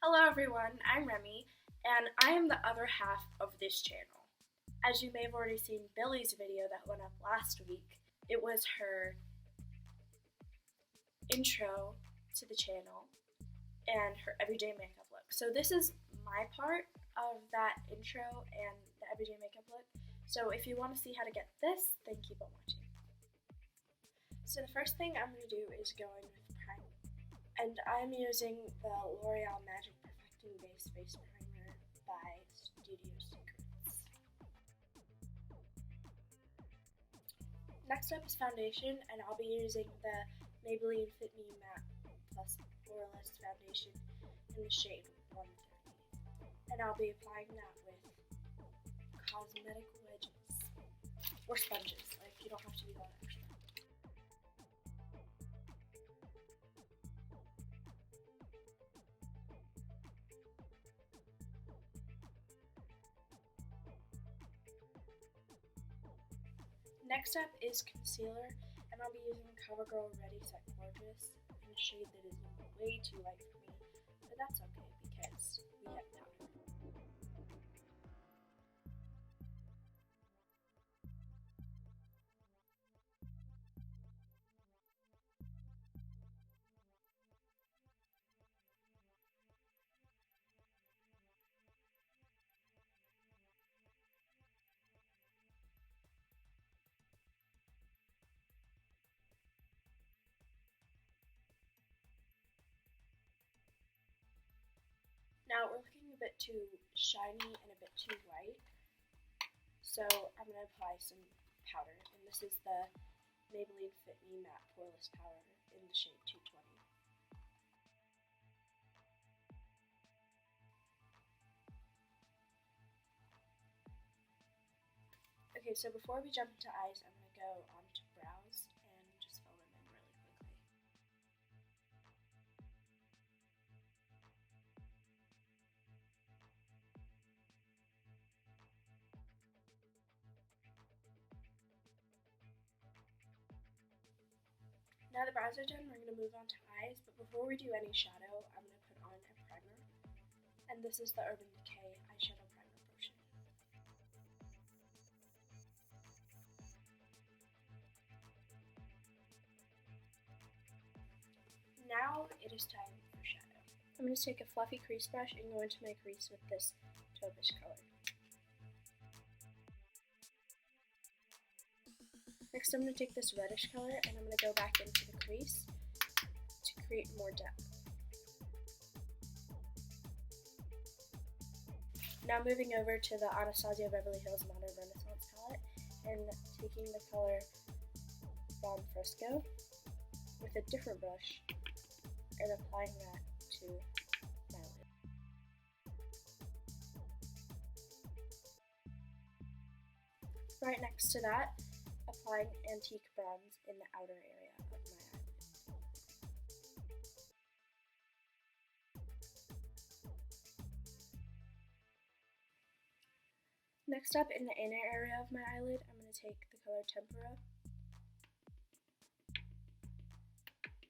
Hello everyone, I'm Remy, and I am the other half of this channel. As you may have already seen Billy's video that went up last week, it was her intro to the channel and her everyday makeup look. So this is my part of that intro and the everyday makeup look. So if you want to see how to get this, then keep on watching. So the first thing I'm going to do is go in with primer. And I'm using the L'Oreal Magic Perfecting Base Face Primer by Studio Secrets. Next up is foundation, and I'll be using the Maybelline Fit Me Matte Plus Poreless foundation in the shade 130. And I'll be applying that with cosmetic wedges, or sponges, like you don't have to do that extra. Next up is concealer, and I'll be using Covergirl Ready Set Gorgeous in a shade that is way too light for me, but that's okay because we have powder. Now we're looking a bit too shiny and a bit too white, so I'm going to apply some powder, and this is the Maybelline Fit Me Matte Poreless Powder in the shade 220. Okay, so before we jump into eyes, I'm going to go on to brows and just fill them in really quickly. Now the brows are done, we're going to move on to eyes, but before we do any shadow, I'm going to put on a primer, and this is the Urban Decay Eyeshadow Primer Potion. Now it is time for shadow. I'm going to take a fluffy crease brush and go into my crease with this taupish color. Next I'm going to take this reddish color and I'm going to go back into the crease to create more depth. Now moving over to the Anastasia Beverly Hills Modern Renaissance palette and taking the color Bon Fresco with a different brush and applying that to my lid. Right next to that, applying antique bronze in the outer area of my eyelid. Next up, in the inner area of my eyelid, I'm going to take the color Tempera,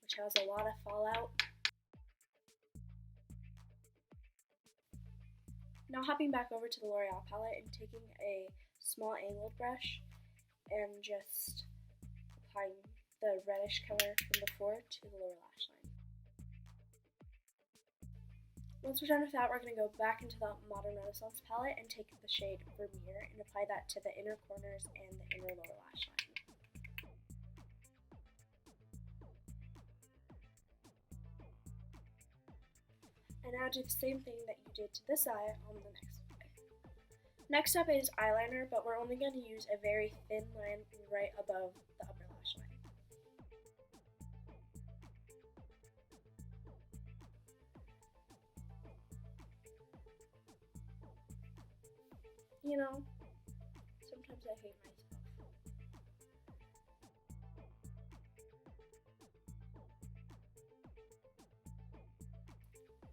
which has a lot of fallout. Now hopping back over to the L'Oreal palette and taking a small angled brush and just applying the reddish color from before to the lower lash line. Once we're done with that, we're going to go back into the Modern Renaissance palette and take the shade Vermeer and apply that to the inner corners and the inner lower lash line. And now do the same thing that you did to this eye on the next eye. Next up is eyeliner, but we're only going to use a very thin line right above the upper lash line. You know, sometimes I hate myself.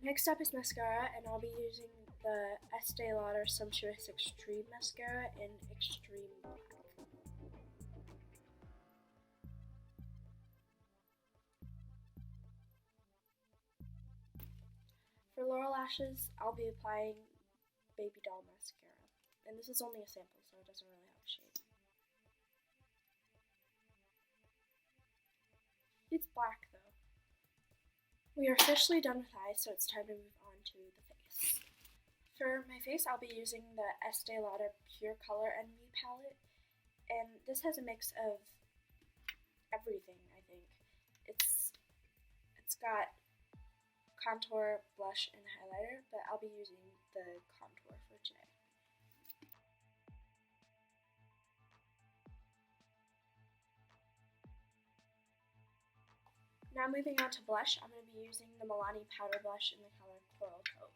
Next up is mascara, and I'll be using the Estee Lauder Sumptuous Extreme Mascara in Extreme Black. For lower lashes, I'll be applying Babydoll mascara. And this is only a sample, so it doesn't really have a shade. It's black though. We are officially done with eyes, so it's time to move on to the face. For my face, I'll be using the Estee Lauder Pure Color and Me palette, and this has a mix of everything, I think. It's got contour, blush, and highlighter, but I'll be using the contour for today. Now moving on to blush, I'm going to be using the Milani Powder Blush in the color Coral Cove.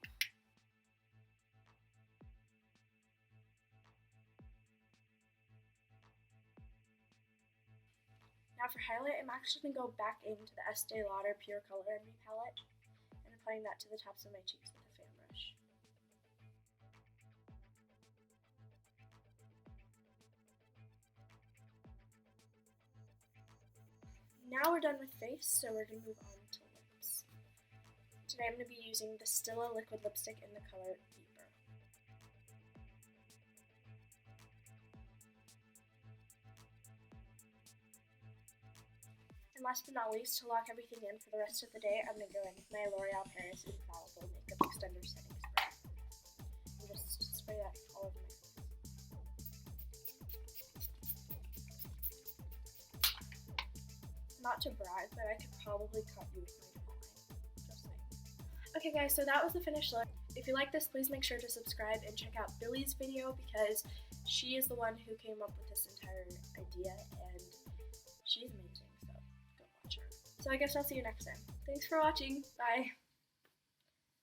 Now for highlight, I'm actually going to go back into the Estee Lauder Pure Color and Me palette and applying that to the tops of my cheeks with a fan brush. Now we're done with face, so we're going to move on to lips. Today I'm going to be using the Stila liquid lipstick in the color Deeper. And last but not least, to lock everything in for the rest of the day, I'm going to go in with my L'Oreal Paris Infallible Makeup Extender Setting Spray. And just spray that all over my face. Not to brag, but I could probably cut you with my jawline. Just saying. Okay guys, so that was the finished look. If you like this, please make sure to subscribe and check out Billy's video because she is the one who came up with this entire idea and she's amazing, so go watch her. So I guess I'll see you next time. Thanks for watching. Bye.